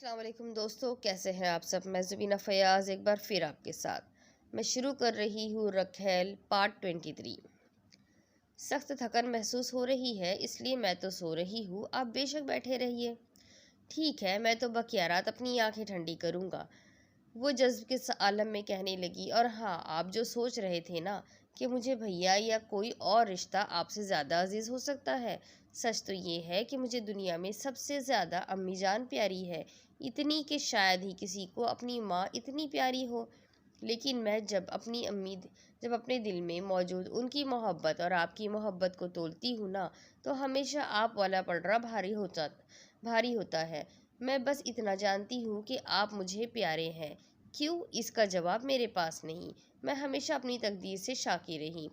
अस्सलाम वालेकुम दोस्तों, कैसे हैं आप सब। मैं ज़ुबीना फ़याज़ एक बार फिर आपके साथ मैं शुरू कर रही हूँ रखेल पार्ट 23। सख्त थकन महसूस हो रही है, इसलिए मैं तो सो रही हूँ, आप बेशक बैठे रहिए। ठीक है, मैं तो बख्तियारात अपनी आंखें ठंडी करूँगा, वो जज्ब के आलम में कहने लगी। और हाँ, आप जो सोच रहे थे ना कि मुझे भैया या कोई और रिश्ता आपसे ज़्यादा अजीज़ हो सकता है, सच तो ये है कि मुझे दुनिया में सबसे ज़्यादा अम्मी जान प्यारी है, इतनी कि शायद ही किसी को अपनी माँ इतनी प्यारी हो। लेकिन मैं जब अपने दिल में मौजूद उनकी मोहब्बत और आपकी मोहब्बत को तोलती हूँ ना, तो हमेशा आप वाला पलड़ा भारी होता है। मैं बस इतना जानती हूँ कि आप मुझे प्यारे हैं। क्यों, इसका जवाब मेरे पास नहीं। मैं हमेशा अपनी तकदीर से शाकी रही,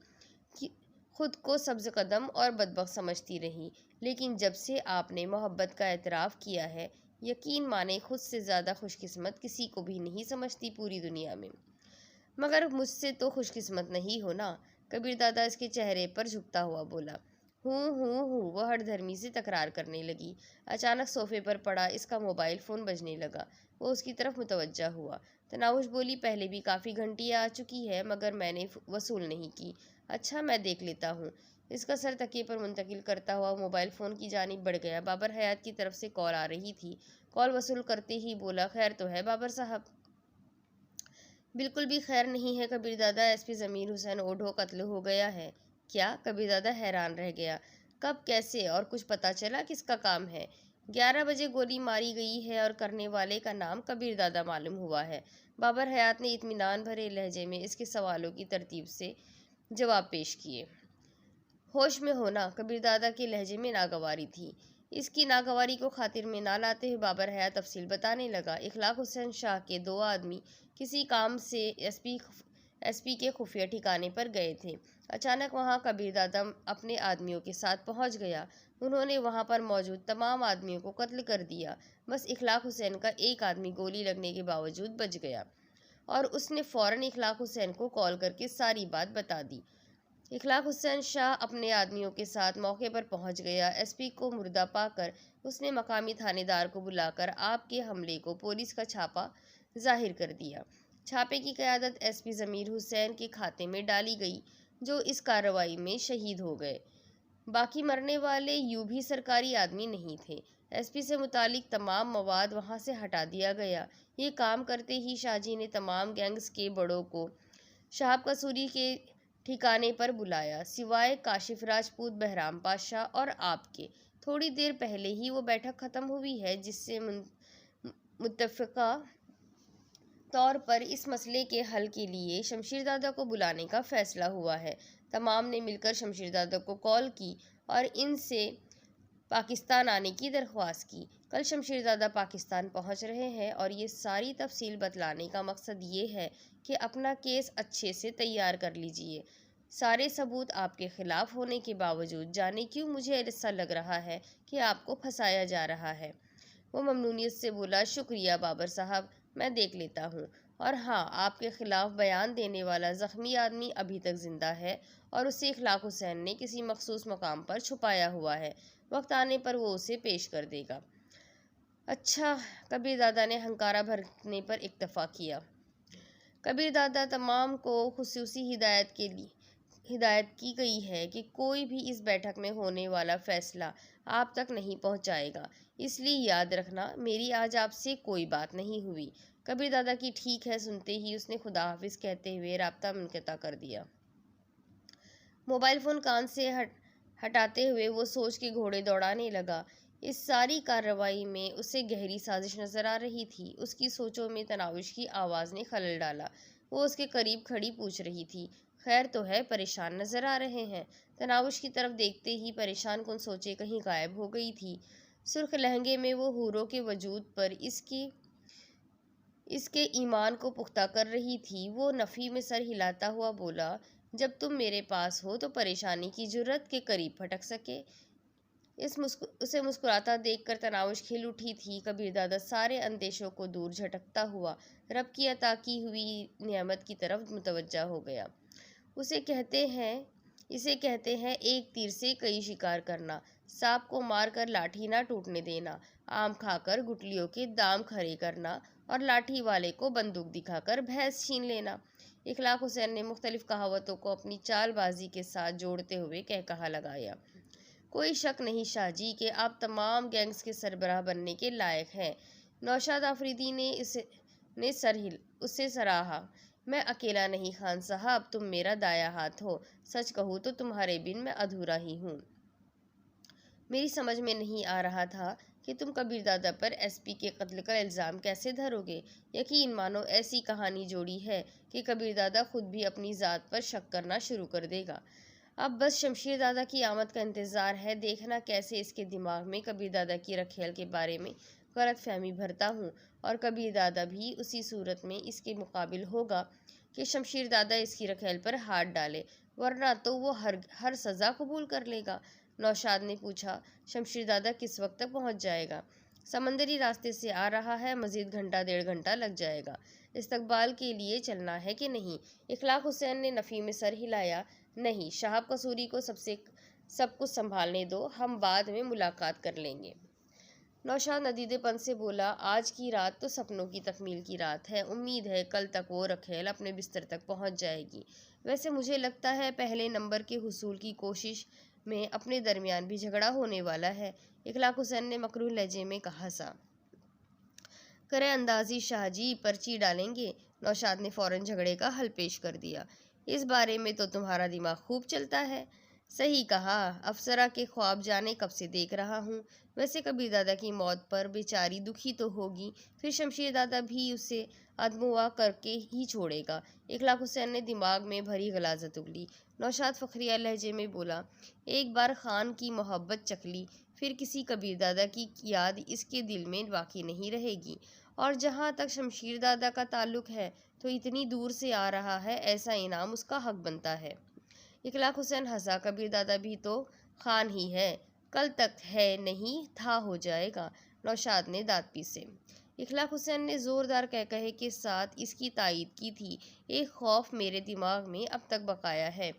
कि खुद को सब्ज़ कदम और बदबख्त समझती रही। लेकिन जब से आपने मोहब्बत का एतराफ़ किया है, यकीन माने खुद से ज़्यादा खुशकिस्मत किसी को भी नहीं समझती पूरी दुनिया में। मगर मुझसे तो खुशकिस्मत नहीं हो ना। कबीर दादा इसके चेहरे पर झुकता हुआ बोला। हूँ, वो हठधर्मी से तकरार करने लगी। अचानक सोफे पर पड़ा इसका मोबाइल फ़ोन बजने लगा। वो उसकी तरफ मुतवज्जा हुआ। तनाउश बोली, पहले भी काफ़ी घंटियाँ आ चुकी है, मगर मैंने वसूल नहीं की। अच्छा, मैं देख लेता हूँ। इसका सर तकिए पर मुंतकिल करता हुआ मोबाइल फ़ोन की जानिब बढ़ गया। बाबर हयात की तरफ से कॉल आ रही थी। कॉल वसूल करते ही बोला, खैर तो है बाबर साहब। बिल्कुल भी खैर नहीं है कबीर दादा, एसपी ज़मीर हुसैन ओढो कत्ल हो गया है। क्या? कबीर दादा हैरान रह गया। कब, कैसे, और कुछ पता चला किसका काम है? 11 बजे गोली मारी गई है और करने वाले का नाम कबीर दादा मालूम हुआ है। बाबर हयात ने इत्मीनान भरे लहजे में इसके सवालों की तरतीब से जवाब पेश किए। होश में होना कबीर दादा के लहजे में नागवारी थी। इसकी नागवारी को खातिर में ना लाते हुए बाबर हयात तफसील बताने लगा। इखलाक हुसैन शाह के 2 आदमी किसी काम से एसपी के खुफिया ठिकाने पर गए थे। अचानक वहां कबीर दादा अपने आदमियों के साथ पहुंच गया। उन्होंने वहां पर मौजूद तमाम आदमियों को कत्ल कर दिया। बस इखलाक हुसैन का एक आदमी गोली लगने के बावजूद बच गया और उसने फ़ौरन इखलाक हुसैन को कॉल करके सारी बात बता दी। इखलाक हुसैन शाह अपने आदमियों के साथ मौके पर पहुंच गया। एसपी को मुर्दा पाकर उसने मकामी थानेदार को बुलाकर आपके हमले को पुलिस का छापा जाहिर कर दिया। छापे की क़यादत एसपी ज़मीर हुसैन के खाते में डाली गई, जो इस कार्रवाई में शहीद हो गए। बाकी मरने वाले यूं भी सरकारी आदमी नहीं थे। एसपी से मुतालिक तमाम मवाद वहां से हटा दिया गया। ये काम करते ही शाहजी ने तमाम गैंग्स के बड़ों को शाहब कसूरी के ठिकाने पर बुलाया, सिवाय काशिफ राजपूत, बहराम पाशा और आपके। थोड़ी देर पहले ही वो बैठक ख़त्म हुई है, जिससे मुत्तफ़िका तौर पर इस मसले के हल के लिए शमशीरदादा को बुलाने का फ़ैसला हुआ है। तमाम ने मिलकर शमशीरदादा को कॉल की और इनसे पाकिस्तान आने की दरख्वास्त की। कल शमशीरदादा पाकिस्तान पहुंच रहे हैं और ये सारी तफसील बतलाने का मकसद ये है कि अपना केस अच्छे से तैयार कर लीजिए। सारे सबूत आपके ख़िलाफ़ होने के बावजूद जाने क्यों मुझे ऐसा लग रहा है कि आपको फंसाया जा रहा है। वो ममनूनियत से बोला, शुक्रिया बाबर साहब, मैं देख लेता हूँ। और हाँ, आपके ख़िलाफ़ बयान देने वाला ज़ख्मी आदमी अभी तक ज़िंदा है और उसे इखलाक हुसैन ने किसी मखसूस मकाम पर छुपाया हुआ है। वक्त आने पर वो उसे पेश कर देगा। अच्छा, कबीर दादा ने हंकारा भरने पर इक्तफ़ा किया। कबीर दादा, तमाम को खुसूसी हिदायत की गई है कि कोई भी इस बैठक में होने वाला फ़ैसला आप तक नहीं पहुंचाएगा। इसलिए याद रखना, मेरी आज आपसे कोई बात नहीं हुई। कबीर दादा की ठीक है सुनते ही उसने खुदा हाफिज़ कहते हुए राब्ता मुनक़ता कर दिया। मोबाइल फ़ोन कान से हटाते हुए वो सोच के घोड़े दौड़ाने लगा। इस सारी कार्रवाई में उसे गहरी साजिश नज़र आ रही थी। उसकी सोचों में तनाउश की आवाज़ ने खलल डाला। वो उसके करीब खड़ी पूछ रही थी, खैर तो है, परेशान नज़र आ रहे हैं। तनाउश की तरफ देखते ही परेशान कुन सोचे कहीं गायब हो गई थी। सुर्ख लहंगे में वो हूरों के वजूद पर इसके ईमान को पुख्ता कर रही थी। वो नफ़ी में सर हिलाता हुआ बोला, जब तुम मेरे पास हो तो परेशानी की जुर्रत के करीब फटक सके। उसे मुस्कुराता देखकर तनाउश खिल उठी थी। कबीर दादा सारे अंदेशों को दूर झटकता हुआ रब की अता की हुई नेमत की तरफ मुतवज्जा हो गया। इसे कहते हैं एक तीर से कई शिकार करना। सांप को मार कर लाठी ना टूटने देना। आम खाकर गुटलियों के दाम खड़े करना और लाठी वाले को बंदूक दिखाकर भैंस छीन लेना। इखलाक हुसैन ने मुख्तलिफ कहावतों को अपनी चालबाजी के साथ जोड़ते हुए कह कहा लगाया। कोई शक नहीं शाहजी कि आप तमाम गैंग्स के सरबराह बनने के लायक हैं। नौशाद आफरीदी ने उससे सराहा। मैं अकेला नहीं खान साहब, तुम मेरा दाया हाथ हो। सच कहूँ तो तुम्हारे बिन मैं अधूरा ही हूँ। मेरी समझ में नहीं आ रहा था कि तुम कबीरदादा पर एसपी के कत्ल का इल्ज़ाम कैसे धरोगे। यकीन मानो ऐसी कहानी जोड़ी है कि कबीरदादा खुद भी अपनी ज़ात पर शक करना शुरू कर देगा। अब बस शमशीर दादा की आमद का इंतज़ार है, देखना कैसे इसके दिमाग में कबीर दादा की रखेल के बारे में गलत फहमी भरता हूँ, और कबीर दादा भी उसी सूरत में इसके मुकाबिल होगा कि शमशीर दादा इसकी रखेल पर हाथ डाले, वरना तो वो हर सज़ा कबूल कर लेगा। नौशाद ने पूछा, शमशीर दादा किस वक्त तक पहुँच जाएगा? समंदरी रास्ते से आ रहा है, मज़ीद घंटा 1.5 घंटा लग जाएगा। इस्तकबाल के लिए चलना है कि नहीं? इखलाक हुसैन ने नफ़ी में सर हिलाया। नहीं, शाहब कसूरी को सब कुछ संभालने दो, हम बाद में मुलाकात कर लेंगे। नौशाद नदीदेपन से बोला, आज की रात तो सपनों की तकमील की रात है। उम्मीद है कल तक वो रखेल अपने बिस्तर तक पहुंच जाएगी। वैसे मुझे लगता है पहले नंबर के हुसूल की कोशिश में अपने दरमियान भी झगड़ा होने वाला है। इखलाक हुसैन ने मकरूह लहजे में कहा सा। करे अंदाजी शाहजी, पर्ची डालेंगे। नौशाद ने फौरन झगड़े का हल पेश कर दिया। इस बारे में तो तुम्हारा दिमाग खूब चलता है। सही कहा, अफसरा के ख्वाब जाने कब से देख रहा हूँ। वैसे कबीर दादा की मौत पर बेचारी दुखी तो होगी, फिर शमशीर दादा भी उसे अदमुआ करके ही छोड़ेगा। इखलाक हुसैन ने दिमाग में भरी गलाजत उगली। नौशाद फखरिया लहजे में बोला, एक बार खान की मोहब्बत चखली, फिर किसी कबीर दादा की याद इसके दिल में बाकी नहीं रहेगी। और जहाँ तक शमशीर दादा का ताल्लुक है, तो इतनी दूर से आ रहा है, ऐसा इनाम उसका हक बनता है। इखलाक हुसैन हंसा, कबीर दादा भी तो खान ही है, कल तक है नहीं था हो जाएगा। नौशाद ने दाँत पीसे। इखलाक हुसैन ने ज़ोरदार कहकहे के साथ इसकी तायीद की थी। एक खौफ मेरे दिमाग में अब तक बकाया है,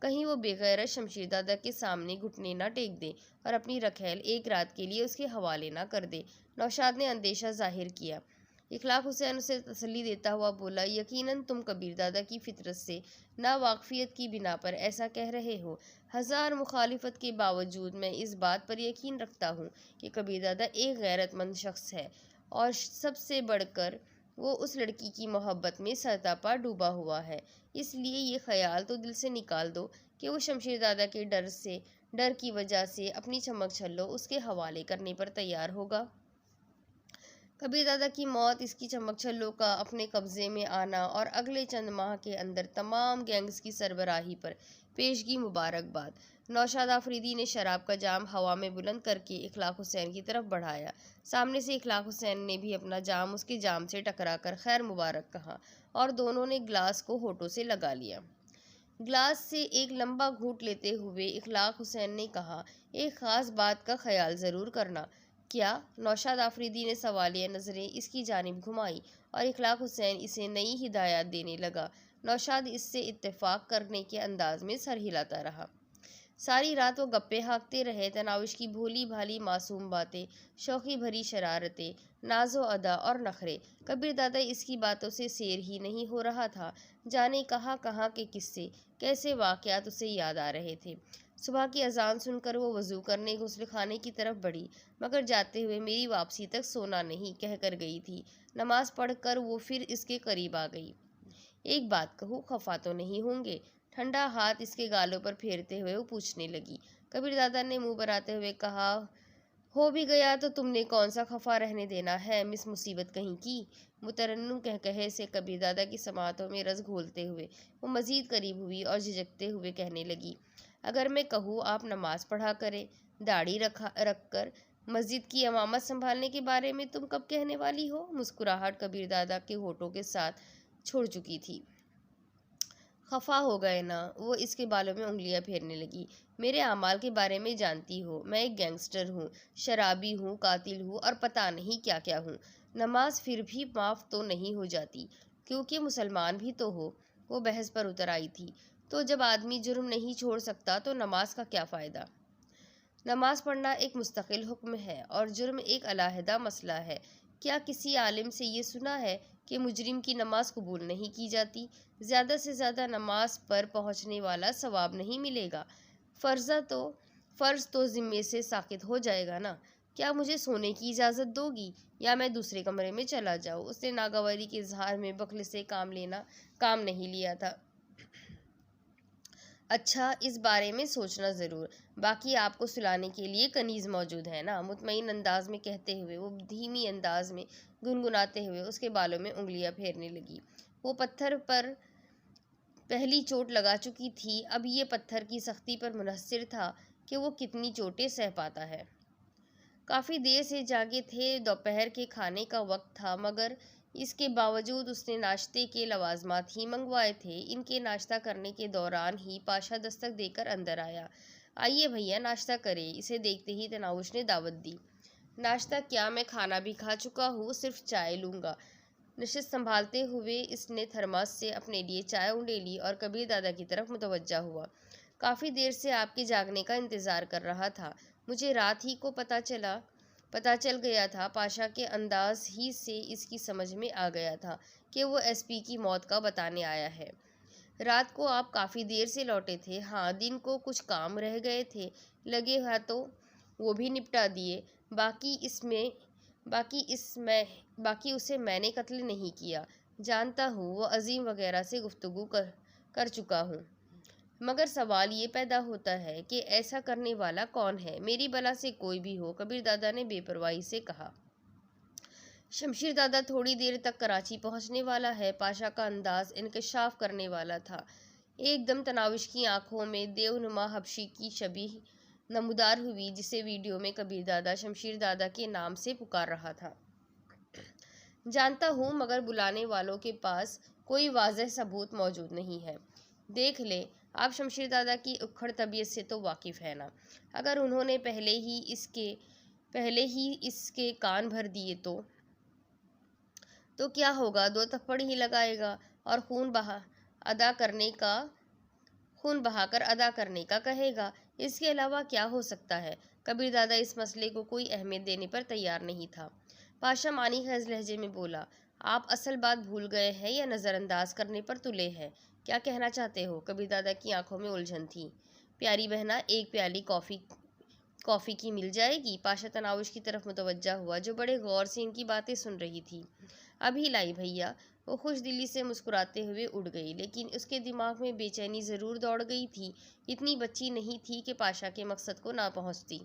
कहीं वो बेगैरत शमशीर दादा के सामने घुटने ना टेक दे और अपनी रखेल एक रात के लिए उसके हवाले ना कर दे। नौशाद ने अंदेशा जाहिर किया। इखलाक हुसैन उसे तसल्ली देता हुआ बोला, यकीनन तुम कबीर दादा की फितरत से नावाकफियत की बिना पर ऐसा कह रहे हो। हज़ार मुखालिफत के बावजूद मैं इस बात पर यकीन रखता हूँ कि कबीर दादा एक गैरतमंद शख्स है, और सबसे बढ़कर वो उस लड़की की मोहब्बत में सरतापा डूबा हुआ है। इसलिए ये ख्याल तो दिल से निकाल दो कि वो शमशीर दादा के डर की वजह से अपनी चमक छल्लो उसके हवाले करने पर तैयार होगा। कबीर दादा की मौत, इसकी चमक छल्लों का अपने कब्जे में आना और अगले चंद माह के अंदर तमाम गैंग्स की सरबराही पर पेशगी मुबारकबाद। नौशाद आफरीदी ने शराब का जाम हवा में बुलंद करके इखलाक हुसैन की तरफ बढ़ाया। सामने से इखलाक हुसैन ने भी अपना जाम उसके जाम से टकरा कर खैर मुबारक कहा, और दोनों ने ग्लास को होठों से लगा लिया। ग्लास से एक लंबा घूंट लेते हुए इखलाक हुसैन ने कहा, एक ख़ास बात का ख्याल ज़रूर करना। क्या? नौशाद आफरीदी ने सवालिया नज़रें इसकी जानिब घुमाई, और इखलाक हुसैन इसे नई हिदायत देने लगा। नौशाद इससे इत्तेफाक करने के अंदाज में सर हिलाता रहा। सारी रात वो गप्पे हाँकते रहे, तनाउश की भोली भाली मासूम बातें, शौक़ी भरी शरारतें, नाजो अदा और नखरे। कबीर दादा इसकी बातों से सैर ही नहीं हो रहा था। जाने कहाँ कहाँ के किस्से, कैसे वाक़यात उसे याद आ रहे थे। सुबह की अजान सुनकर वो वज़ू करने गुस्ल खाने की तरफ बढ़ी, मगर जाते हुए मेरी वापसी तक सोना नहीं कहकर गई थी। नमाज पढ़कर वो फिर इसके करीब आ गई। एक बात कहूँ, खफा तो नहीं होंगे? ठंडा हाथ इसके गालों पर फेरते हुए वो पूछने लगी। कबीर दादा ने मुंह बनाते हुए कहा, हो भी गया तो तुमने कौन सा खफा रहने देना है, मिस मुसीबत कहीं की। मुतरन्नुम कहकहे से कबीर दादा की समातों में रस घोलते हुए वो मज़ीद करीब हुई और झिझकते हुए कहने लगी, अगर मैं कहूँ आप नमाज पढ़ा करें, दाढ़ी रख कर मस्जिद की इमामत संभालने के बारे में तुम कब कहने वाली हो? मुस्कुराहट कबीर दादा के होठों के साथ छोड़ चुकी थी। खफा हो गए ना? वो इसके बालों में उंगलियां फेरने लगी। मेरे अमाल के बारे में जानती हो, मैं एक गैंगस्टर हूँ, शराबी हूँ, कातिल हूँ और पता नहीं क्या क्या हूँ। नमाज फिर भी माफ़ तो नहीं हो जाती, क्योंकि मुसलमान भी तो हो। वो बहस पर उतर आई थी। तो जब आदमी जुर्म नहीं छोड़ सकता तो नमाज का क्या फ़ायदा? नमाज पढ़ना एक मुस्तकिल हुक्म है और जुर्म एक अलहदा मसला है। क्या किसी आलिम से ये सुना है कि मुजरिम की नमाज कबूल नहीं की जाती? ज़्यादा से ज़्यादा नमाज पर पहुँचने वाला सवाब नहीं मिलेगा, फ़र्ज़ तो ज़िम्मे से साक़ित हो जाएगा ना। क्या मुझे सोने की इजाज़त दोगी या मैं दूसरे कमरे में चला जाऊँ? उसने नागवारी के इजहार में बख्ल से काम नहीं लिया था। अच्छा, इस बारे में सोचना ज़रूर। बाकी आपको सुलाने के लिए कनीज़ मौजूद है ना। मुतमईन अंदाज में कहते हुए वो धीमी अंदाज में गुनगुनाते हुए उसके बालों में उंगलियां फेरने लगी। वो पत्थर पर पहली चोट लगा चुकी थी, अब ये पत्थर की सख्ती पर मुनहसर था कि वो कितनी चोटें सह पाता है। काफ़ी देर से जागे थे, दोपहर के खाने का वक्त था, मगर इसके बावजूद उसने नाश्ते के लवाजमात ही मंगवाए थे। इनके नाश्ता करने के दौरान ही पाशा दस्तक देकर अंदर आया। आइए भैया, नाश्ता करें। इसे देखते ही तनाउश ने दावत दी। नाश्ता क्या, मैं खाना भी खा चुका हूँ, सिर्फ चाय लूँगा। नशिस्त संभालते हुए इसने थर्मास से अपने लिए चाय उंडेली और कबीर दादा की तरफ मुतवज्जा हुआ। काफ़ी देर से आपके जागने का इंतज़ार कर रहा था। मुझे रात ही को पता चल गया था। पाशा के अंदाज ही से इसकी समझ में आ गया था कि वो एसपी की मौत का बताने आया है। रात को आप काफ़ी देर से लौटे थे? हाँ, दिन को कुछ काम रह गए थे, लगे हाथों वो भी निपटा दिए। बाकी उसे मैंने कत्ल नहीं किया। जानता हूँ, वो अजीम वगैरह से गुफ्तगू कर चुका हूँ, मगर सवाल ये पैदा होता है कि ऐसा करने वाला कौन है? मेरी बला से कोई भी हो, कबीर दादा ने बेपरवाही से कहा। शमशीर दादा थोड़ी देर तक कराची पहुंचने वाला है। पाशा का अंदाज इंकशाफ करने वाला था। एकदम तनाविश की आंखों में देवनुमा हबशी की शबीह नमूदार हुई, जिसे वीडियो में कबीर दादा शमशीर दादा के नाम से पुकार रहा था। जानता हूँ, मगर बुलाने वालों के पास कोई वाज़ेह सबूत मौजूद नहीं है। देख ले, आप शमशीर दादा की उखड़ तबीयत से तो वाकिफ़ है ना। अगर उन्होंने पहले ही इसके कान भर दिए तो क्या होगा? 2 थप्पड़ ही लगाएगा और खून बहाकर अदा करने का कहेगा। इसके अलावा क्या हो सकता है? कबीर दादा इस मसले को कोई अहमियत देने पर तैयार नहीं था। पाशा मानी खैज लहजे में बोला, आप असल बात भूल गए हैं या नज़रअंदाज करने पर तुले हैं? क्या कहना चाहते हो? कबीर दादा की आंखों में उलझन थी। प्यारी बहना, एक प्याली कॉफ़ी की मिल जाएगी? पाशा तनाउश की तरफ मुतवज्जा हुआ, जो बड़े गौर से इनकी बातें सुन रही थी। अभी लाई भैया। वो खुश दिली से मुस्कुराते हुए उड़ गई, लेकिन उसके दिमाग में बेचैनी ज़रूर दौड़ गई थी। इतनी बच्ची नहीं थी कि पाशा के मकसद को ना पहुँचती।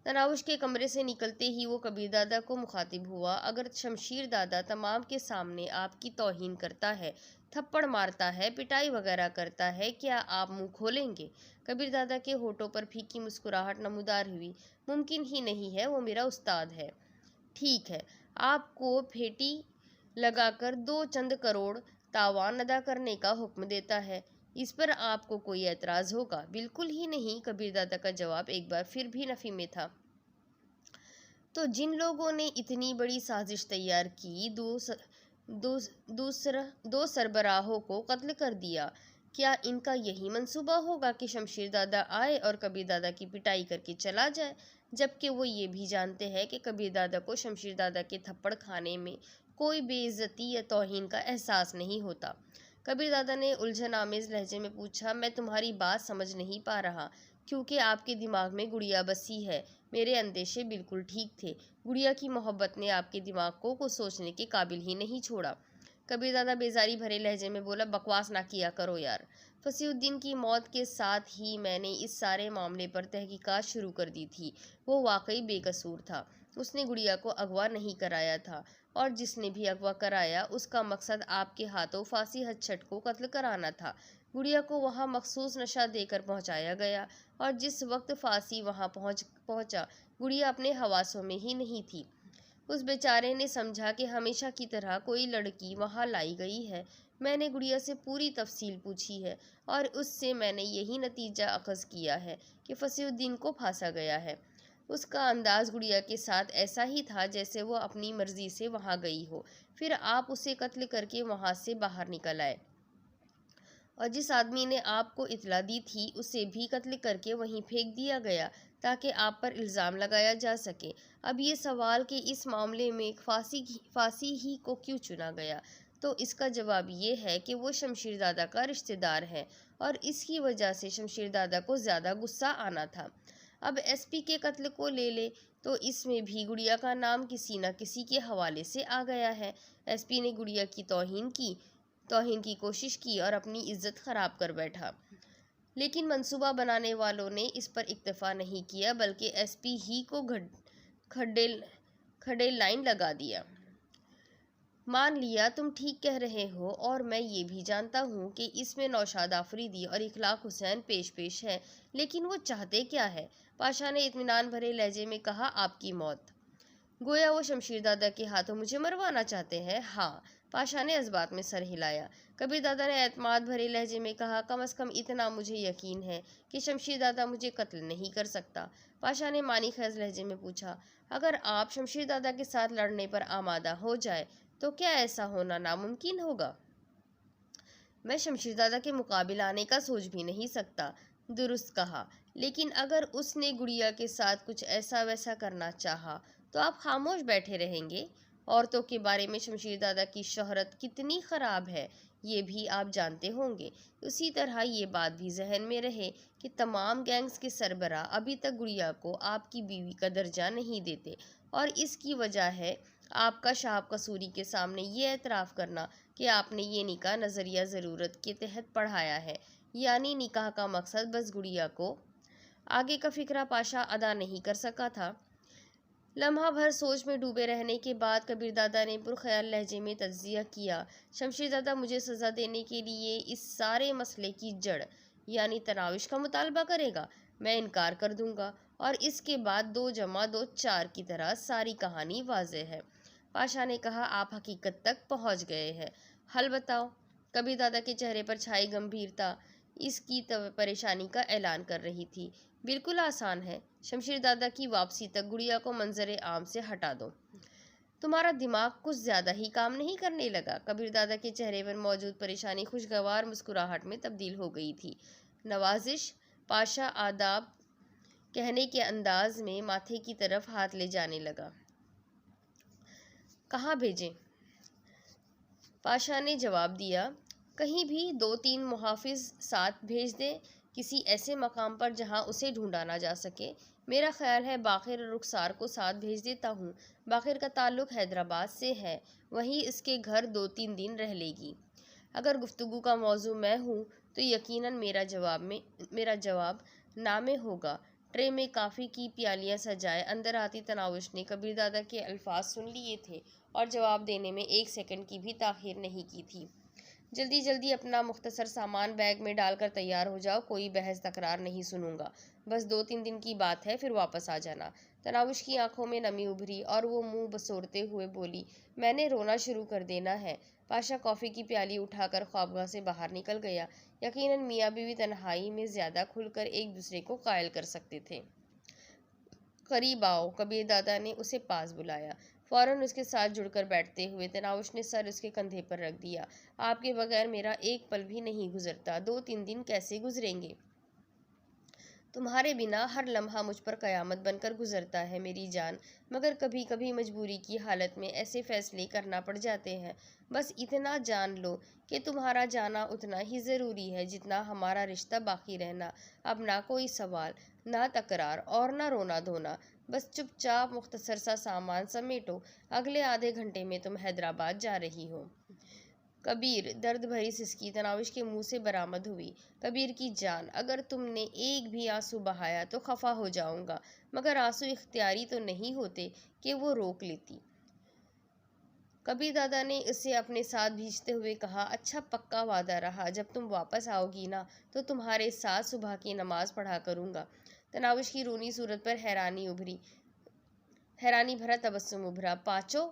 तनाउश के कमरे से निकलते ही वो कबीर दादा को मुखातिब हुआ। अगर शमशीर दादा तमाम के सामने आपकी तौहीन करता है, थप्पड़ मारता है, पिटाई वगैरह करता है, क्या आप मुंह खोलेंगे? कबीर दादा के होठों पर फीकी मुस्कुराहट नमूदार हुई। मुमकिन ही नहीं है, वो मेरा उस्ताद है। ठीक है, आपको फेटी लगाकर 2 चंद करोड़ तावान अदा करने का हुक्म देता है। इस पर आपको कोई एतराज़ होगा? बिल्कुल ही नहीं। कबीर दादा का जवाब एक बार फिर भी नफ़ी में था। तो जिन लोगों ने इतनी बड़ी साजिश तैयार की, दो सरबराहों को कत्ल कर दिया, क्या इनका यही मंसूबा होगा कि शमशीर दादा आए और कबीर दादा की पिटाई करके चला जाए, जबकि वो ये भी जानते हैं कि कबीर दादा को शमशीर दादा के थप्पड़ खाने में कोई बेइज्जती या तौहीन का एहसास नहीं होता? कबीर दादा ने उलझन आमेज लहजे में पूछा, मैं तुम्हारी बात समझ नहीं पा रहा, क्योंकि आपके दिमाग में गुड़िया बसी है। मेरे अंदेशे बिल्कुल ठीक थे। गुड़िया की मोहब्बत ने आपके दिमाग को कुछ सोचने के काबिल ही नहीं छोड़ा। कबीर दादा बेजारी भरे लहजे में बोला, बकवास ना किया करो यार। फसीउद्दीन की मौत के साथ ही मैंने इस सारे मामले पर तहकीकात शुरू कर दी थी। वो वाकई बेकसूर था। उसने गुड़िया को अगवा नहीं कराया था, और जिसने भी अगवा कराया उसका मकसद आपके हाथों फांसी हदछट को कत्ल कराना था। गुड़िया को वहाँ मखसूस नशा देकर पहुँचाया गया, और जिस वक्त फांसी वहाँ पहुँचा, गुड़िया अपने हवासों में ही नहीं थी। उस बेचारे ने समझा कि हमेशा की तरह कोई लड़की वहाँ लाई गई है। मैंने गुड़िया से पूरी तफसील पूछी है, और उससे मैंने यही नतीजा अखज़ किया है कि फसीउद्दीन को फांसा गया है। उसका अंदाज गुड़िया के साथ ऐसा ही था जैसे वो अपनी मर्जी से वहाँ गई हो, फिर आप उसे कत्ल करके वहाँ से बाहर निकल आए, और जिस आदमी ने आपको इतला दी थी उसे भी कत्ल करके वहीं फेंक दिया गया। ताकि आप पर इल्ज़ाम लगाया जा सके। अब ये सवाल कि इस मामले में फांसी ही को क्यों चुना गया, तो इसका जवाब ये है कि वो शमशीरदादा का रिश्तेदार है और इसकी वजह से शमशीरदादा को ज़्यादा गुस्सा आना था। अब एसपी के कत्ल को ले ले तो इसमें भी गुड़िया का नाम किसी न किसी के हवाले से आ गया है। एसपी ने गुड़िया की तौहीन की कोशिश की और अपनी इज्जत खराब कर बैठा। लेकिन मंसूबा बनाने वालों ने इस पर इक्तफा नहीं किया, बल्कि एसपी ही को खड़े लाइन लगा दिया। मान लिया तुम ठीक कह रहे हो और मैं ये भी जानता हूँ कि इसमें नौशाद आफरीदी और इखलाक हुसैन पेश है, लेकिन वो चाहते क्या है? पाशा ने इत्मीनान भरे लहजे में कहा, आपकी मौत। गोया वो शमशीरदादा के हाथों मुझे मरवाना चाहते हैं। हाँ, पाशा ने इस बात में सर हिलाया। कबीरदादा ने एतमाद भरे लहजे में कहा, कम अज़ कम इतना मुझे यकीन है कि शमशीरदादा मुझे कत्ल नहीं कर सकता। पाशा ने मानी खेज लहजे में पूछा, अगर आप शमशीरदादा के साथ लड़ने पर आमादा हो जाए तो क्या ऐसा होना नामुमकिन होगा? मैं शमशीरदादा के मुकाबले आने का सोच भी नहीं सकता। दुरुस्त कहा, लेकिन अगर उसने गुड़िया के साथ कुछ ऐसा वैसा करना चाहा तो आप खामोश बैठे रहेंगे? औरतों के बारे में शमशीरदादा की शोहरत कितनी ख़राब है ये भी आप जानते होंगे। उसी तरह ये बात भी जहन में रहे कि तमाम गैंग्स के सरबराह अभी तक गुड़िया को आपकी बीवी का दर्जा नहीं देते और इसकी वजह है आपका शाहब कसूरी के सामने ये एतराफ़ करना कि आपने ये निकाह नज़रिया ज़रूरत के तहत पढ़ाया है, यानी निकाह का मकसद बस गुड़िया को। आगे का फिक्रा पाशा अदा नहीं कर सका था। लम्हा भर सोच में डूबे रहने के बाद कबीरदादा ने पुरख्याल लहजे में तज्जिया किया, शमशीरदादा मुझे सज़ा देने के लिए इस सारे मसले की जड़ यानी तनाविश का मुतालबा करेगा। मैं इनकार कर दूंगा और इसके बाद 2 जमा 2 4 की तरह सारी कहानी वाज़ेह है। पाशा ने कहा, आप हकीकत तक पहुंच गए हैं, हल बताओ। कबीरदादा के चेहरे पर छाई गंभीरता इसकी परेशानी का ऐलान कर रही थी। बिल्कुल आसान है, शमशीरदादा की वापसी तक गुड़िया को मंजर आम से हटा दो। तुम्हारा दिमाग कुछ ज़्यादा ही काम नहीं करने लगा? कबीरदादा के चेहरे पर मौजूद परेशानी खुशगवार मुस्कुराहट में तब्दील हो गई थी। नवाजिश। पाशा आदाब कहने के अंदाज में माथे की तरफ हाथ ले जाने लगा। कहाँ भेजें? पाशा ने जवाब दिया, कहीं भी 2-3 मुहाफिज साथ भेज दें, किसी ऐसे मकाम पर जहां उसे ढूंढा ना जा सके। मेरा ख्याल है बाखिर और रुखसार को साथ भेज देता हूँ। बाखिर का ताल्लुक़ हैदराबाद से है, वहीं इसके घर 2-3 दिन रह लेगी। अगर गुफ्तगू का मौजू मैं हूँ तो यकीनन मेरा जवाब ना में होगा। ट्रे में काफ़ी की प्यालियाँ सजाए अंदर आती तनावुश ने कबीरदादा के अल्फाज सुन लिए थे और जवाब देने में 1 सेकंड की भी ताख़ीर नहीं की थी। जल्दी जल्दी अपना मुख्तसर सामान बैग में डालकर तैयार हो जाओ, कोई बहस तकरार नहीं सुनूंगा। बस 2-3 दिन की बात है, फिर वापस आ जाना। तनावुश की आंखों में नमी उभरी और वो मुंह बसोरते हुए बोली, मैंने रोना शुरू कर देना है। पाशा कॉफ़ी की प्याली उठाकर ख्वाबगाह से बाहर निकल गया। यकीनन मियाँ बीवी तन्हाई में ज़्यादा खुलकर एक दूसरे को कायल कर सकते थे। करीब आओ, कबीरदादा ने उसे पास बुलाया। फ़ौरन उसके साथ जुड़कर बैठते हुए तनावुश ने सर उसके कंधे पर रख दिया। आपके बगैर मेरा एक पल भी नहीं गुजरता। 2-3 दिन कैसे गुजरेंगे? तुम्हारे बिना हर लम्हा मुझ पर क़यामत बनकर गुजरता है मेरी जान, मगर कभी कभी मजबूरी की हालत में ऐसे फ़ैसले करना पड़ जाते हैं। बस इतना जान लो कि तुम्हारा जाना उतना ही ज़रूरी है जितना हमारा रिश्ता बाकी रहना। अब ना कोई सवाल, ना तकरार और ना रोना धोना। बस चुपचाप मुख्तसर सा सामान समेटो, अगले आधे घंटे में तुम हैदराबाद जा रही हो। कबीर, दर्द भरी सिसकी तनाविश के मुंह से बरामद हुई। कबीर की जान, अगर तुमने एक भी आंसू बहाया तो खफा हो जाऊंगा, मगर आंसू इख्तियारी तो नहीं होते कि वो रोक लेती। कबीर दादा ने उसे अपने साथ भीजते हुए कहा, अच्छा पक्का वादा रहा, जब तुम वापस आओगी ना तो तुम्हारे साथ सुबह की नमाज पढ़ा करूँगा। तनाविश की रोनी सूरत पर हैरानी भरा तबस्सुम उभरा। पाँचों?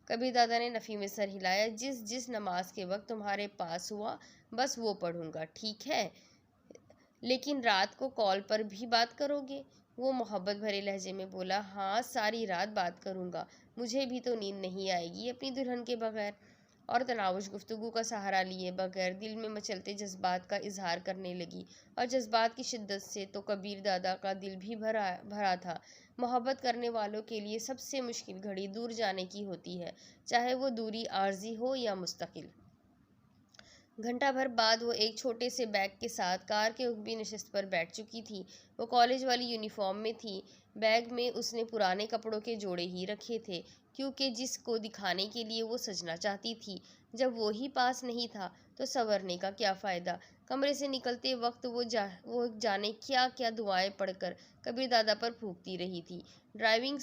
कबीर दादा ने नफ़ी में सर हिलाया। जिस नमाज के वक्त तुम्हारे पास हुआ बस वो पढ़ूंगा, ठीक है? लेकिन रात को कॉल पर भी बात करोगे? वो मोहब्बत भरे लहजे में बोला, हाँ सारी रात बात करूंगा, मुझे भी तो नींद नहीं आएगी अपनी दुल्हन के बगैर। और तनावुश गुफ्तगू का सहारा लिए बगैर दिल में मचलते जज्बात का इजहार करने लगी। और जज्बात की शिद्दत से तो कबीर दादा का दिल भी भरा भरा था। मोहब्बत करने वालों के लिए सबसे मुश्किल घड़ी दूर जाने की होती है, चाहे वो दूरी आर्जी हो या मुस्तकिल। घंटा भर बाद वो एक छोटे से बैग के साथ कार के ऊपरी नशिस्त पर बैठ चुकी थी। वो कॉलेज वाली यूनिफॉर्म में थी। बैग में उसने पुराने कपड़ों के जोड़े ही रखे थे, क्योंकि जिसको दिखाने के लिए वो सजना चाहती थी, जब वो ही पास नहीं था तो संवरने का क्या फ़ायदा। कमरे से निकलते वक्त वो जाने क्या क्या दुआएं पढ़कर कबीर दादा पर फूंकती रही थी। ड्राइविंग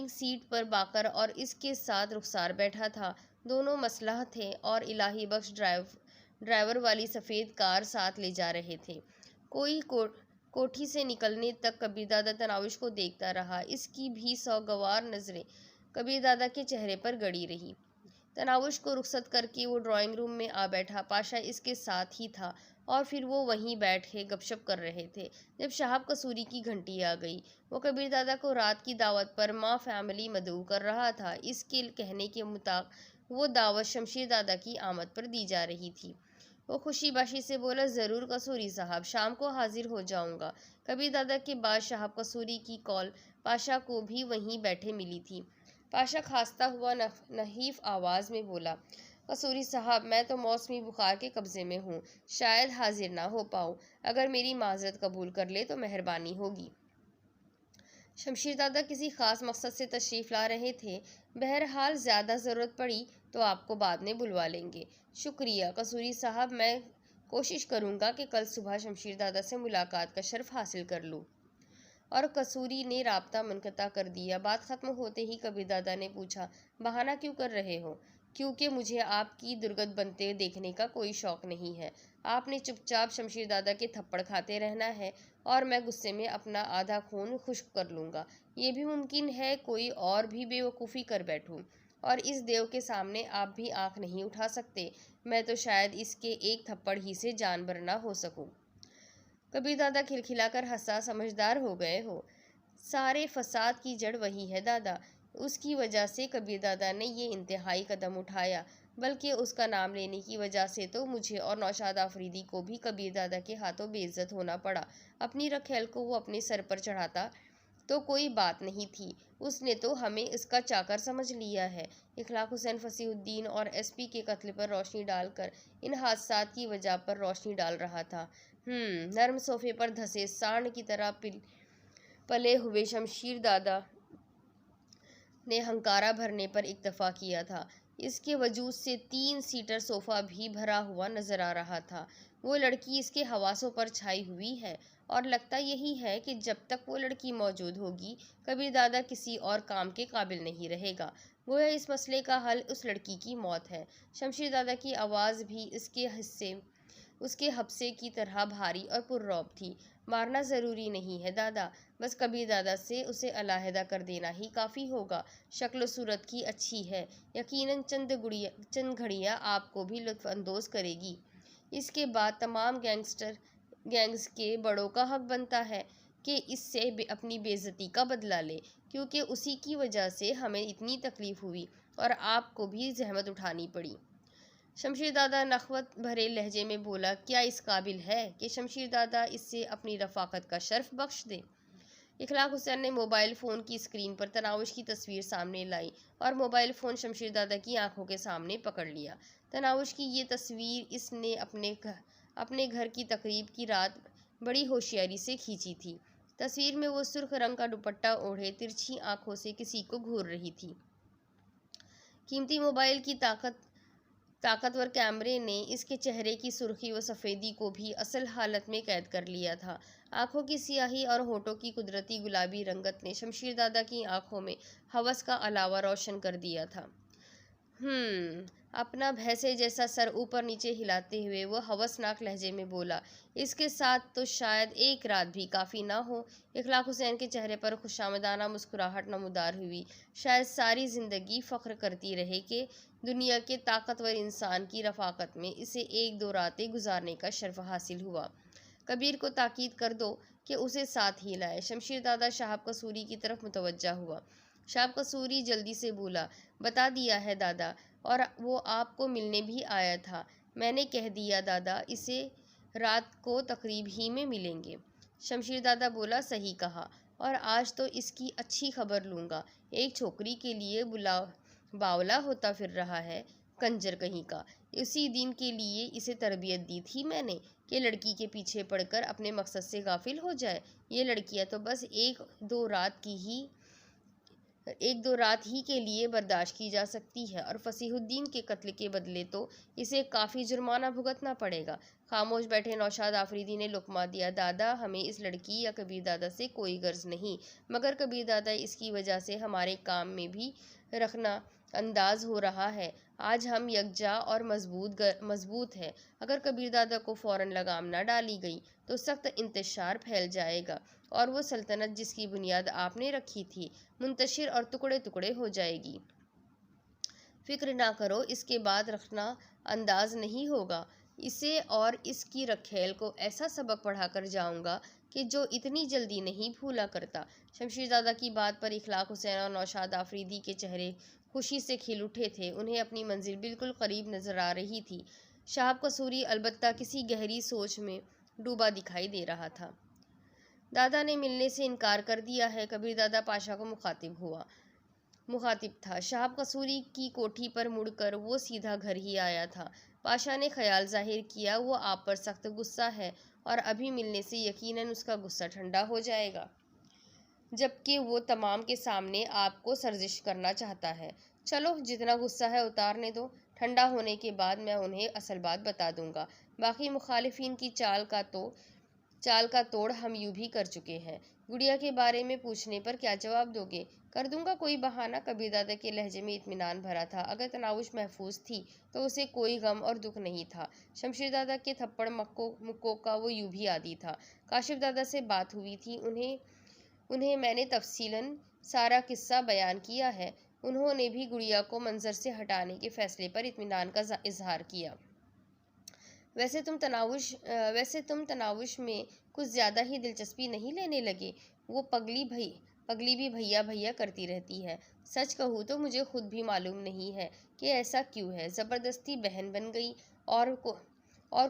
सीट पर बाकर और इसके साथ रुखसार बैठा था। दोनों मसलह थे और इलाही बख्श ड्राइवर वाली सफ़ेद कार साथ ले जा रहे थे। कोठी से निकलने तक कबीर दादा तनाविश को देखता रहा। इसकी भी सौगवार नज़रें कबीर दादा के चेहरे पर गड़ी रही। तनावुश को रुखसत करके वो ड्राइंग रूम में आ बैठा। पाशा इसके साथ ही था और फिर वो वहीं बैठ के गपशप कर रहे थे जब शाहब कसूरी की घंटी आ गई। वो कबीर दादा को रात की दावत पर माँ फैमिली मदऊ कर रहा था। इसके कहने के मुताबिक वो दावत शमशीर दादा की आमद पर दी जा रही थी। वो खुशीबाशी से बोला, ज़रूर कसूरी साहब, शाम को हाजिर हो जाऊंगा। कबीर दादा के बाद शाहब कसूरी की कॉल पाशा को भी वहीं बैठे मिली थी। पाशा खांसता हुआ नहीफ आवाज़ में बोला, कसूरी साहब, मैं तो मौसमी बुखार के कब्ज़े में हूँ, शायद हाजिर ना हो पाऊँ। अगर मेरी माजरत कबूल कर ले तो मेहरबानी होगी। शमशीर दादा किसी ख़ास मकसद से तशरीफ़ ला रहे थे। बहरहाल ज़्यादा ज़रूरत पड़ी तो आपको बाद में बुलवा लेंगे। शुक्रिया कसूरी साहब, मैं कोशिश करूँगा कि कल सुबह शमशीर दादा से मुलाकात का शर्फ हासिल कर लूँ। और कसूरी ने राब्ता मुनक़ता कर दिया। बात ख़त्म होते ही कबीर दादा ने पूछा, बहाना क्यों कर रहे हो? क्योंकि मुझे आपकी दुर्गत बनते देखने का कोई शौक़ नहीं है। आपने चुपचाप शमशीर दादा के थप्पड़ खाते रहना है और मैं गुस्से में अपना आधा खून खुश्क कर लूँगा। ये भी मुमकिन है कोई और भी बेवकूफ़ी कर बैठूँ और इस देव के सामने आप भी आँख नहीं उठा सकते। मैं तो शायद इसके एक थप्पड़ ही से जानवर ना हो सकूँ। कबीर दादा खिलखिलाकर हंसा, समझदार हो गए हो। सारे फसाद की जड़ वही है दादा। उसकी वजह से कबीर दादा ने ये इंतहाई कदम उठाया, बल्कि उसका नाम लेने की वजह से तो मुझे और नौशाद आफरीदी को भी कबीर दादा के हाथों बेइज्जत होना पड़ा। अपनी रखेल को वो अपने सर पर चढ़ाता तो कोई बात नहीं थी, उसने तो हमें इसका चाकर समझ लिया है। इखलाक हुसैन फसीहुद्दीन और एसपी के कत्ल पर रोशनी डालकर इन हादसात की वजह पर रोशनी डाल रहा था। नर्म सोफे पर धंसे सांड की तरह पले हुए शमशीर दादा ने हंकारा भरने पर इक्तफा किया था। इसके वजूद से 3 सीटर सोफ़ा भी भरा हुआ नजर आ रहा था। वो लड़की इसके हवासों पर छाई हुई है और लगता यही है कि जब तक वो लड़की मौजूद होगी कबीर दादा किसी और काम के काबिल नहीं रहेगा। गोया इस मसले का हल उस लड़की की मौत है। शमशीर दादा की आवाज़ भी उसके हफ्से की तरह भारी और पुररौब थी। मारना ज़रूरी नहीं है दादा, बस कबीर दादा से उसे अलहदा कर देना ही काफ़ी होगा। शक्ल सूरत की अच्छी है, यकीनन चंद घड़ियाँ आपको भी लुत्फ़अंदोज़ करेगी। इसके बाद तमाम गैंग्स के बड़ों का हक बनता है कि इससे अपनी बेइज्जती का बदला ले, क्योंकि उसी की वजह से हमें इतनी तकलीफ़ हुई और आपको भी जहमत उठानी पड़ी। शमशीर दादा नखवत भरे लहजे में बोला, क्या इस काबिल है कि शमशीर दादा इससे अपनी रफ़ाकत का शर्फ बख्श दे? इखलाक हुसैन ने मोबाइल फ़ोन की स्क्रीन पर तनावुश की तस्वीर सामने लाई और मोबाइल फ़ोन शमशीर दादा की आंखों के सामने पकड़ लिया। तनावुश की ये तस्वीर इसने अपने घर की तकरीब की रात बड़ी होशियारी से खींची थी। तस्वीर में वो सुर्ख रंग का दुपट्टा ओढ़े तिरछी आंखों से किसी को घूर रही थी। कीमती मोबाइल की ताकतवर कैमरे ने इसके चेहरे की सुर्खी व सफ़ेदी को भी असल हालत में कैद कर लिया था। आंखों की सियाही और होठों की कुदरती गुलाबी रंगत ने शमशीर दादा की आंखों में हवस का अलावा रोशन कर दिया था। अपना भैंसे जैसा सर ऊपर नीचे हिलाते हुए वो हवसनाक लहजे में बोला, इसके साथ तो शायद एक रात भी काफ़ी ना हो। इखलाक हुसैन के चेहरे पर खुशामदाना मुस्कुराहट नमूदार हुई। शायद सारी ज़िंदगी फ़ख्र करती रहे कि दुनिया के ताकतवर इंसान की रफ़ाकत में इसे 1-2 रातें गुजारने का शर्फ हासिल हुआ। कबीर को ताकीद कर दो कि उसे साथ ही लाए। शमशीर दादा शाहब कसूरी की तरफ मुतवज्जा हुआ। शाप कसूरी जल्दी से बोला, बता दिया है दादा, और वो आपको मिलने भी आया था। मैंने कह दिया दादा, इसे रात को तकरीब ही में मिलेंगे। शमशीर दादा बोला, सही कहा, और आज तो इसकी अच्छी खबर लूँगा। एक छोकरी के लिए बावला होता फिर रहा है, कंजर कहीं का। उसी दिन के लिए इसे तरबियत दी थी मैंने कि लड़की के पीछे पड़कर अपने मकसद से गाफिल हो जाए। ये लड़कियां तो बस एक दो रात ही के लिए बर्दाश्त की जा सकती है, और फसीहुद्दीन के कत्ल के बदले तो इसे काफ़ी जुर्माना भुगतना पड़ेगा। खामोश बैठे नौशाद आफरीदी ने लुकमा दिया, दादा, हमें इस लड़की या कबीर दादा से कोई गर्ज नहीं, मगर कबीर दादा इसकी वजह से हमारे काम में भी रखना अंदाज हो रहा है। आज हम यकजा और मजबूत है। अगर कबीर दादा को फ़ौरन लगाम न डाली गई तो सख्त इंतशार फैल जाएगा, और वो सल्तनत जिसकी बुनियाद आपने रखी थी मुंतशिर और टुकड़े टुकड़े हो जाएगी। फिक्र ना करो, इसके बाद रखना अंदाज नहीं होगा। इसे और इसकी रखेल को ऐसा सबक पढ़ा कर जाऊंगा कि जो इतनी जल्दी नहीं भूला करता। शमशीरजादा की बात पर इखलाक हुसैन और नौशाद आफरीदी के चेहरे खुशी से खिल उठे थे। उन्हें अपनी मंजिल बिल्कुल करीब नजर आ रही थी। शाहब कसूरी अलबत्ता किसी गहरी सोच में डूबा दिखाई दे रहा था। दादा ने मिलने से इनकार कर दिया है, कबीर दादा पाशा को मुखातिब था। शाहब कसूरी की कोठी पर मुड़कर वो सीधा घर ही आया था। पाशा ने ख्याल जाहिर किया, वो आप पर सख्त गुस्सा है, और अभी मिलने से यकीनन उसका गुस्सा ठंडा हो जाएगा, जबकि वो तमाम के सामने आपको सर्जिश करना चाहता है। चलो, जितना गुस्सा है उतारने दो, ठंडा होने के बाद मैं उन्हें असल बात बता दूंगा। बाकी मुखालिफिन की चाल का तोड़ हम यूं भी कर चुके हैं। गुड़िया के बारे में पूछने पर क्या जवाब दोगे? कर दूंगा कोई बहाना। कबीर दादा के लहजे में इत्मीनान भरा था। अगर तनावुश महफूज थी तो उसे कोई गम और दुख नहीं था। शमशीर दादा के थप्पड़ मुक्कों का वो यूं भी आदी था। काशिफ दादा से बात हुई थी, उन्हें मैंने तफसीलन सारा किस्सा बयान किया है। उन्होंने भी गुड़िया को मंजर से हटाने के फैसले पर इत्मीनान का इजहार किया। वैसे तुम तनावुश में कुछ ज़्यादा ही दिलचस्पी नहीं लेने लगे? वो पगली भी भैया भैया करती रहती है। सच कहूँ तो मुझे खुद भी मालूम नहीं है कि ऐसा क्यों है। ज़बरदस्ती बहन बन गई, और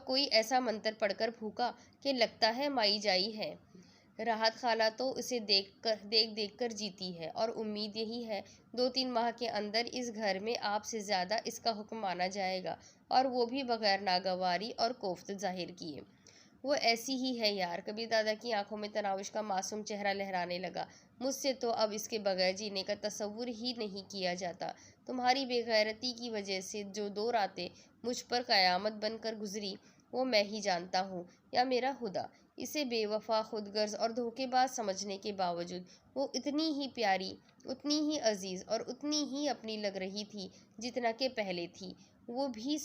कोई ऐसा मंत्र पढ़कर भूखा कि लगता है माई जाई है। राहत खाला तो उसे देख कर जीती है, और उम्मीद यही है 2-3 माह के अंदर इस घर में आपसे ज़्यादा इसका हुक्म माना जाएगा, और वो भी बगैर नागवारी और कोफ्त जाहिर किए। वो ऐसी ही है यार। कबीर दादा की आंखों में तनावुश का मासूम चेहरा लहराने लगा। मुझसे तो अब इसके बगैर जीने का तसव्वुर ही नहीं किया जाता। तुम्हारी बेगैरती की वजह से जो 2 रातें मुझ पर क़यामत बनकर गुजरी, वो मैं ही जानता हूँ या मेरा खुदा। इसे बेवफा, खुदगर्ज और धोखेबाज समझने के बावजूद वो इतनी ही प्यारी, उतनी ही अजीज़ और उतनी ही अपनी लग रही थी जितना कि पहले थी। वो भी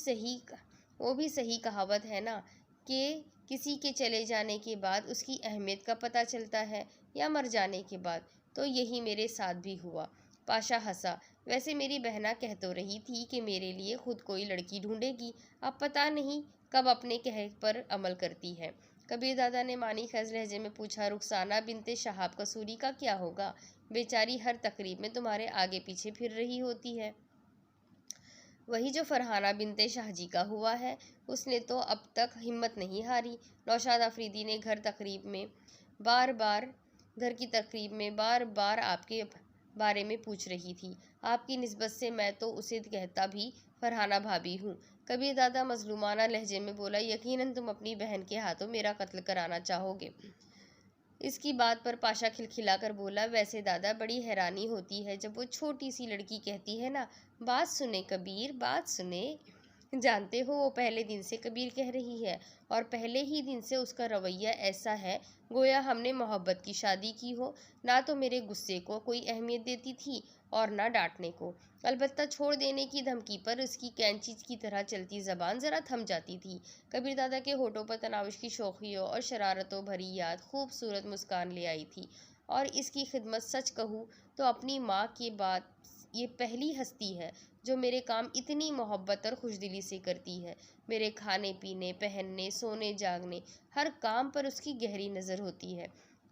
सही कहावत है ना कि किसी के चले जाने के बाद उसकी अहमियत का पता चलता है, या मर जाने के बाद। तो यही मेरे साथ भी हुआ। पाशा हंसा। वैसे मेरी बहना कह तो रही थी कि मेरे लिए खुद कोई लड़की ढूंढेगी। अब पता नहीं कब अपने कहे पर अमल करती है। कबीर दादा ने मानी खैज लहजे में पूछा, रुखसाना बिनते शहाब कसूरी का क्या होगा? बेचारी हर तकरीब में तुम्हारे आगे पीछे फिर रही होती है। वही जो फरहाना बिनते शाहजी का हुआ है। उसने तो अब तक हिम्मत नहीं हारी। नौशाद आफरीदी ने घर की तकरीब में बार बार आपके बारे में पूछ रही थी। आपकी निस्बत से मैं तो उसे कहता भी फरहाना भाभी हूँ। कबीर दादा मजलूमाना लहजे में बोला, यकीनन तुम अपनी बहन के हाथों मेरा कत्ल कराना चाहोगे। इसकी बात पर पाशा खिलखिलाकर बोला, वैसे दादा, बड़ी हैरानी होती है जब वो छोटी सी लड़की कहती है ना, बात सुने कबीर, बात सुने। जानते हो, वो पहले दिन से कबीर कह रही है, और पहले ही दिन से उसका रवैया ऐसा है गोया हमने मोहब्बत की शादी की हो। ना तो मेरे गुस्से को कोई अहमियत देती थी और ना डांटने को। अलबत्ता छोड़ देने की धमकी पर उसकी कैंची की तरह चलती ज़बान ज़रा थम जाती थी। कबीर दादा के होठों पर तनावुश की शोखियों और शरारतों भरी याद खूबसूरत मुस्कान ले आई थी, और इसकी खिदमत सच कहूँ तो अपनी माँ के बाद ये पहली हस्ती है जो मेरे काम इतनी मोहब्बत और खुशदिली से करती है। मेरे खाने पीने, पहनने, सोने जागने, हर काम पर उसकी गहरी नज़र होती है।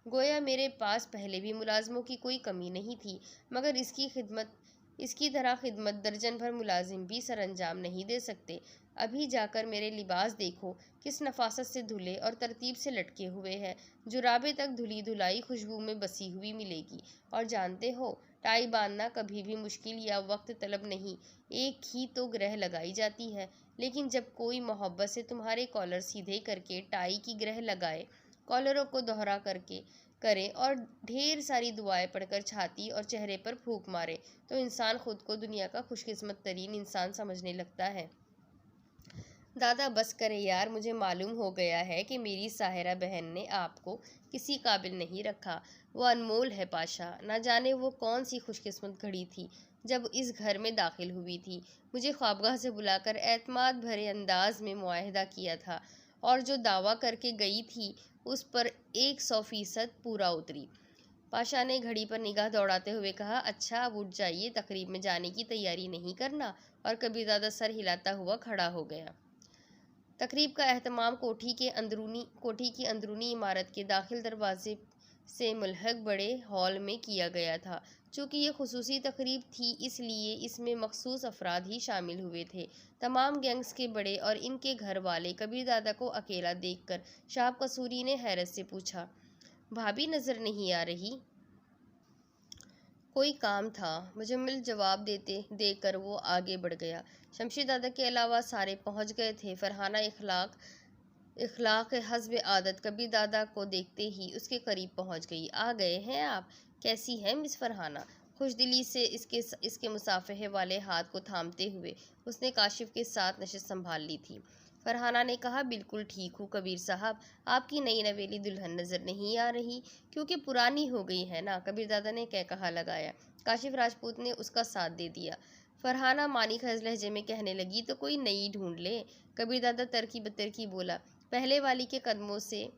गोया मेरे पास पहले भी मुलाजमों की कोई कमी नहीं थी, मगर इसकी तरह खिदमत दर्जन भर मुलाजिम भी सरंजाम नहीं दे सकते। अभी जाकर मेरे लिबास देखो, किस नफासत से धुले और तरतीब से लटके हुए हैं। जुराबे तक धुली धुलाई खुशबू में बसी हुई मिलेगी। और जानते हो, टाई बांधना कभी भी मुश्किल या वक्त तलब नहीं, एक ही तो ग्रह लगाई जाती है। लेकिन जब कोई मोहब्बत से तुम्हारे कॉलर सीधे करके टाई की ग्रह लगाए, कॉलरों को दोहरा करके करे और ढेर सारी दुआएं पढ़कर छाती और चेहरे पर फूंक मारे, तो इंसान खुद को दुनिया का खुशकिस्मत तरीन इंसान समझने लगता है। दादा बस करे यार, मुझे मालूम हो गया है कि मेरी साहिरा बहन ने आपको किसी काबिल नहीं रखा। वो अनमोल है पाशा। न जाने वो कौन सी खुशकिस्मत घड़ी थी जब इस घर में दाखिल हुई थी। मुझे ख्वाबगाह से बुलाकर एतमाद भरे अंदाज में मुआहदा किया था, और जो दावा करके गई थी उस पर 100% पूरा उतरी। पाशा ने घड़ी पर निगाह दौड़ाते हुए कहा, अच्छा अब उठ जाइए, तकरीब में जाने की तैयारी नहीं करना। और कबीर दादा सर हिलाता हुआ खड़ा हो गया। तकरीब का एहतमाम कोठी की अंदरूनी इमारत के दाखिल दरवाजे से मुल्हक बड़े हॉल में किया गया था। चूँकि ये खुसूसी तकरीब थी, इसलिए इसमें मखसूस अफराद ही शामिल हुए थे। तमाम गैंग्स के बड़े और इनके घर वाले। कबीर दादा को अकेला देखकर शाह कसूरी ने हैरत से पूछा, भाभी नज़र नहीं आ रही? कोई काम था, मुजम्मिल जवाब देकर वो आगे बढ़ गया। शमशीर दादा के अलावा सारे पहुंच गए थे। फरहाना इखलाक हस्ब आदत कबीर दादा को देखते ही उसके करीब पहुंच गई। आ गए हैं आप? कैसी है मिस फरहाना? खुशदिली से इसके मुसाफहे वाले हाथ को थामते हुए उसने काशिफ के साथ नशिस्त संभाल ली थी। फरहाना ने कहा, बिल्कुल ठीक हूँ कबीर साहब, आपकी नई नवेली दुल्हन नज़र नहीं आ रही, क्योंकि पुरानी हो गई है ना। कबीर दादा ने कहा लगाया। काशिफ राजपूत ने उसका साथ दे दिया। फरहाना मानी खज लहजे में कहने लगी, तो कोई नई ढूंढ ले। कबीर दादा तरकी बतरकी बोला, पहले वाली के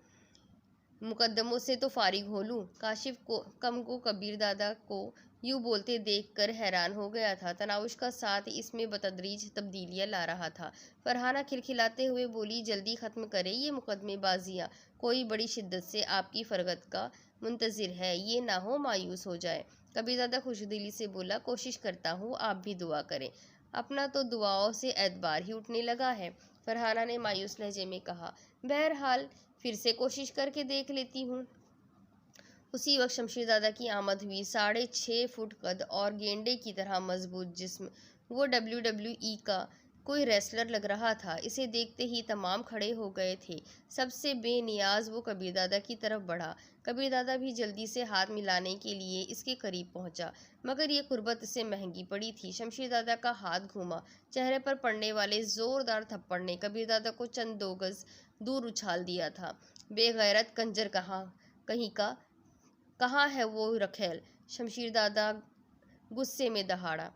मुकद्दमों से तो फारिग हो लूँ। काशिफ को कबीर दादा को यूँ बोलते देखकर हैरान हो गया था। तनाउश का साथ इसमें बतदरीज तब्दीलियाँ ला रहा था। फरहाना खिलखिलाते हुए बोली, जल्दी ख़त्म करें ये मुकदमेबाजियाँ, कोई बड़ी शिद्दत से आपकी फरगत का मुंतज़िर है, ये ना हो मायूस हो जाए। कबीर दादा खुशदिली से बोला, कोशिश करता हूँ, आप भी दुआ करें, अपना तो दुआओं से एतबार ही उठने लगा है। फरहाना ने मायूस लहजे में कहा, बहरहाल फिर से कोशिश करके देख लेती हूँ। उसी वक्त शमशीर दादा की आमद हुई। 6.5 फुट कद और गेंडे की तरह मजबूत जिस्म, वो WWE का कोई रेसलर लग रहा था। इसे देखते ही तमाम खड़े हो गए थे। सबसे बेनियाज वो कबीर दादा की तरफ बढ़ा। कबीर दादा भी जल्दी से हाथ मिलाने के लिए इसके करीब पहुंचा, मगर ये कुर्बत इसे महंगी पड़ी थी। शमशीर दादा का हाथ घूमा। चेहरे पर पड़ने वाले जोरदार थप्पड़ ने कबीर दादा को चंद 2 गज दूर उछाल दिया था। बेगैरत कंजर कहीं का, कहाँ है वो रखेल? शमशीर दादा गुस्से में दहाड़ा।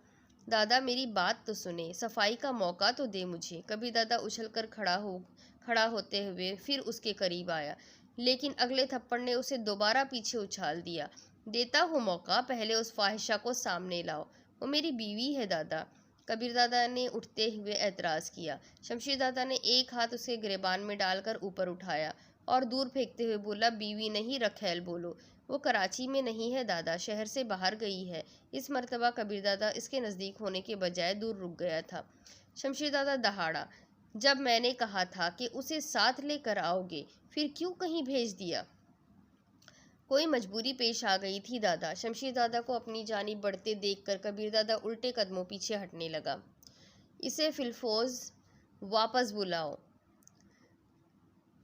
दादा मेरी बात तो सुने, सफाई का मौका तो दे मुझे। कबीर दादा उछलकर खड़ा होते हुए फिर उसके करीब आया, लेकिन अगले थप्पड़ ने उसे दोबारा पीछे उछाल दिया। देता हूँ मौका, पहले उस फाहिशा को सामने लाओ, वो मेरी बीवी है दादा। कबीर दादा ने उठते हुए एतराज़ किया। शमशीर दादा ने एक हाथ उसके गिरेबान में डालकर ऊपर उठाया और दूर फेंकते हुए बोला, बीवी नहीं रखेल बोलो। वो कराची में नहीं है दादा, शहर से बाहर गई है। इस मर्तबा कबीर दादा इसके नज़दीक होने के बजाय दूर रुक गया था। शमशीर दादा दहाड़ा, जब मैंने कहा था कि उसे साथ लेकर आओगे, फिर क्यों कहीं भेज दिया? कोई मजबूरी पेश आ गई थी दादा। शमशीर दादा को अपनी जानिब बढ़ते देखकर कबीर दादा उल्टे कदमों पीछे हटने लगा। इसे फिलफोज वापस बुलाओ,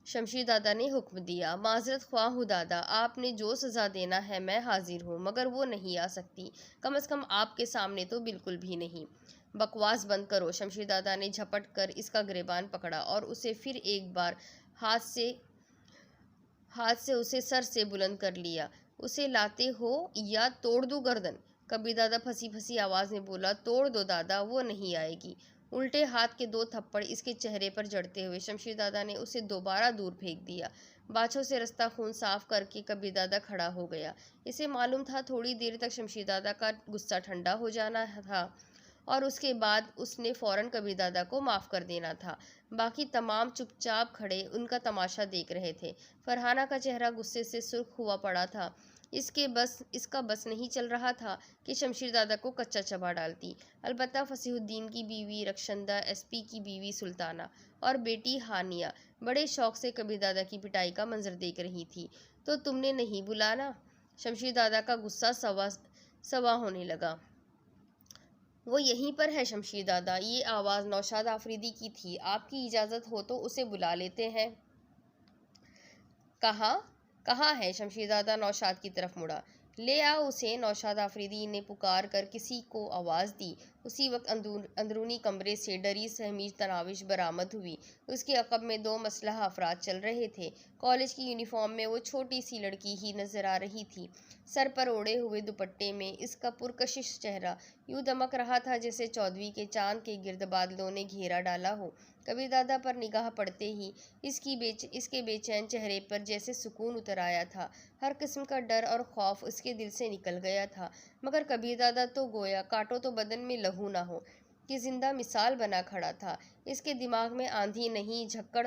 शमशीर दादा ने हुक्म दिया। माजरत ख्वाह हूँ दादा, आपने जो सज़ा देना है मैं हाजिर हूँ, मगर वो नहीं आ सकती, कम अज़ कम आपके सामने तो बिल्कुल भी नहीं। बकवास बंद करो। शमशीर दादा ने झपट कर इसका गिरेबान पकड़ा और उसे फिर एक बार हाथ से उसे सर से बुलंद कर लिया। उसे लाते हो या तोड़ दूँ गर्दन? कबीर दादा फंसी फंसी आवाज़ में बोला, तोड़ दो दादा, वो नहीं आएगी। उल्टे हाथ के 2 थप्पड़ इसके चेहरे पर जड़ते हुए शमशीर दादा ने उसे दोबारा दूर फेंक दिया। बाछों से रास्ता खून साफ करके कबीर दादा खड़ा हो गया। इसे मालूम था थोड़ी देर तक शमशीर दादा का गुस्सा ठंडा हो जाना था और उसके बाद उसने फ़ौरन कबीरदादा को माफ़ कर देना था। बाकी तमाम चुपचाप खड़े उनका तमाशा देख रहे थे। फरहाना का चेहरा गुस्से से सुर्ख हुआ पड़ा था। इसका बस नहीं चल रहा था कि शमशीरदादा को कच्चा चबा डालती। अलबत्ता फसीहुद्दीन की बीवी रक्षंदा, एसपी की बीवी सुल्ताना और बेटी हानिया बड़े शौक से कबीरदादा की पिटाई का मंजर देख रही थी। तो तुमने नहीं बुलाना? शमशीरदादा का गुस्सा सवा सवा होने लगा। वो यहीं पर है शमशीरदादा। ये आवाज़ नौशाद आफरीदी की थी। आपकी इजाज़त हो तो उसे बुला लेते हैं। कहाँ कहाँ है? शमशीरदादा नौशाद की तरफ मुड़ा। ले आओ उसे, नौशाद आफरीदी ने पुकार कर किसी को आवाज़ दी। उसी वक्त अंदरूनी कमरे से डरी सहमी तनाविश बरामद हुई। उसके अक़ब में दो मसलह अफराद चल रहे थे। कॉलेज की यूनिफॉर्म में वो छोटी सी लड़की ही नज़र आ रही थी। सर पर ओढ़े हुए दुपट्टे में इसका पुरकशिश चेहरा यूँ दमक रहा था जैसे चौदहवीं के चांद के गिर्द बादलों ने घेरा डाला हो। कबीरदादा पर निगाह पड़ते ही इसके बेचैन चेहरे पर जैसे सुकून उतर आया था। हर किस्म का डर और खौफ उसके दिल से निकल गया था। मगर कबीरदादा तो गोया काटो तो बदन में लहू ना हो कि जिंदा मिसाल बना खड़ा था। इसके दिमाग में आंधी नहीं झक्कड़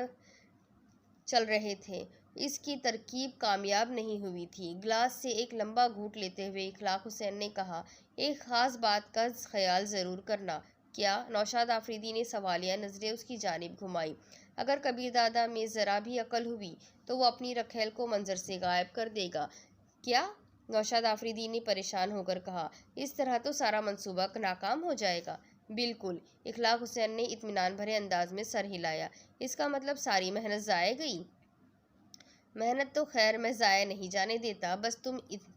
चल रहे थे। इसकी तरकीब कामयाब नहीं हुई थी। ग्लास से एक लंबा घूंट लेते हुए इखलाक हुसैन ने कहा, एक ख़ास बात का ख्याल ज़रूर करना। क्या? नौशाद आफरीदी ने सवालिया नज़रें उसकी जानिब घुमाई। अगर कबीरदादा में ज़रा भी अकल हुई तो वो अपनी रखेल को मंजर से गायब कर देगा। क्या? नौशाद आफरीदी ने परेशान होकर कहा। इस तरह तो सारा मंसूबा नाकाम हो जाएगा। बिल्कुल। इखलाक हुसैन ने इत्मीनान भरे अंदाज में सर हिलाया। इसका मतलब सारी मेहनत ज़ाया गई? मेहनत तो खैर मैं ज़ाया नहीं जाने देता, बस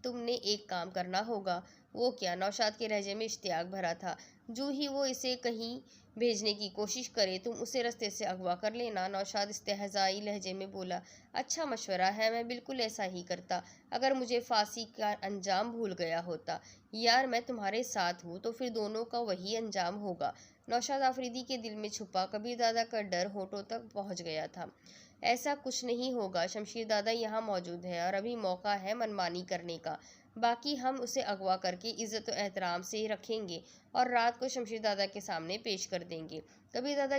तुमने एक काम करना होगा। वो क्या? नौशाद के लहजे में इश्तियाक भरा था। जो ही वो इसे कहीं भेजने की कोशिश करे तुम उसे रास्ते से अगवा कर लेना। नौशाद इस्तेहज़ाई लहजे में बोला, अच्छा मशवरा है, मैं बिल्कुल ऐसा ही करता। अगर मुझे फांसी का अंजाम भूल गया होता। यार मैं तुम्हारे साथ हूँ तो फिर दोनों का वही अंजाम होगा। नौशाद आफरीदी के दिल में छुपा कबीरदादा का डर होठों तक पहुँच गया था। ऐसा कुछ नहीं होगा। शमशीरदादा यहाँ मौजूद है और अभी मौका है मनमानी करने का। बाकी हम उसे अगवा करके इज़्ज़त व एहतराम से रखेंगे और रात को शमशीरदादा के सामने पेश कर देंगे। कबीरदादा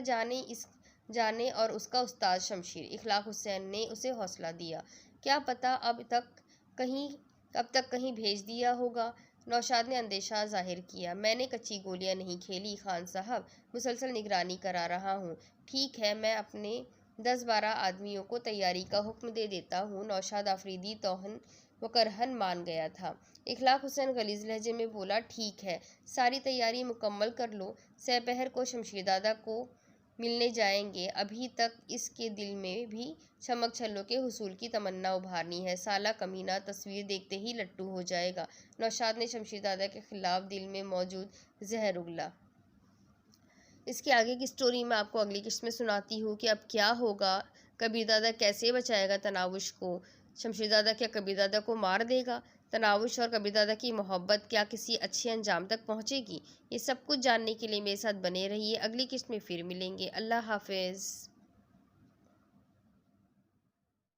जाने और उसका उस्ताद शमशीर। इखलाक हुसैन ने उसे हौसला दिया। क्या पता अब तक कहीं भेज दिया होगा। नौशाद ने अंदेशा जाहिर किया। मैंने कच्ची गोलियां नहीं खेली खान साहब, मुसलसल निगरानी करा रहा हूँ। ठीक है, मैं अपने 10-12 आदमियों को तैयारी का हुक्म दे देता हूँ। नौशाद आफरीदी तौहन व करहन मान गया था। इखलाक हुसैन गलीज लहजे में बोला, ठीक है, सारी तैयारी मुकम्मल कर लो। सहपहर को शमशीरदादा को मिलने जाएंगे। अभी तक इसके दिल में भी चमक छल्लों के हुसूल की तमन्ना उभारनी है। साला कमीना तस्वीर देखते ही लट्टू हो जाएगा। नौशाद ने शमशीरदादा के खिलाफ दिल में मौजूद जहर उगला। इसके आगे की स्टोरी मैं आपको अगली किस्त में सुनाती हूँ कि अब क्या होगा। कबीरदादा कैसे बचाएगा तनावुश को? शमशीरदादा क्या कबीरदादा को मार देगा? तनावुश और कबीरदादा की मोहब्बत क्या किसी अच्छे अंजाम तक पहुँचेगी? ये सब कुछ जानने के लिए मेरे साथ बने रहिए। अगली किस्त में फिर मिलेंगे। अल्लाह हाफिज़।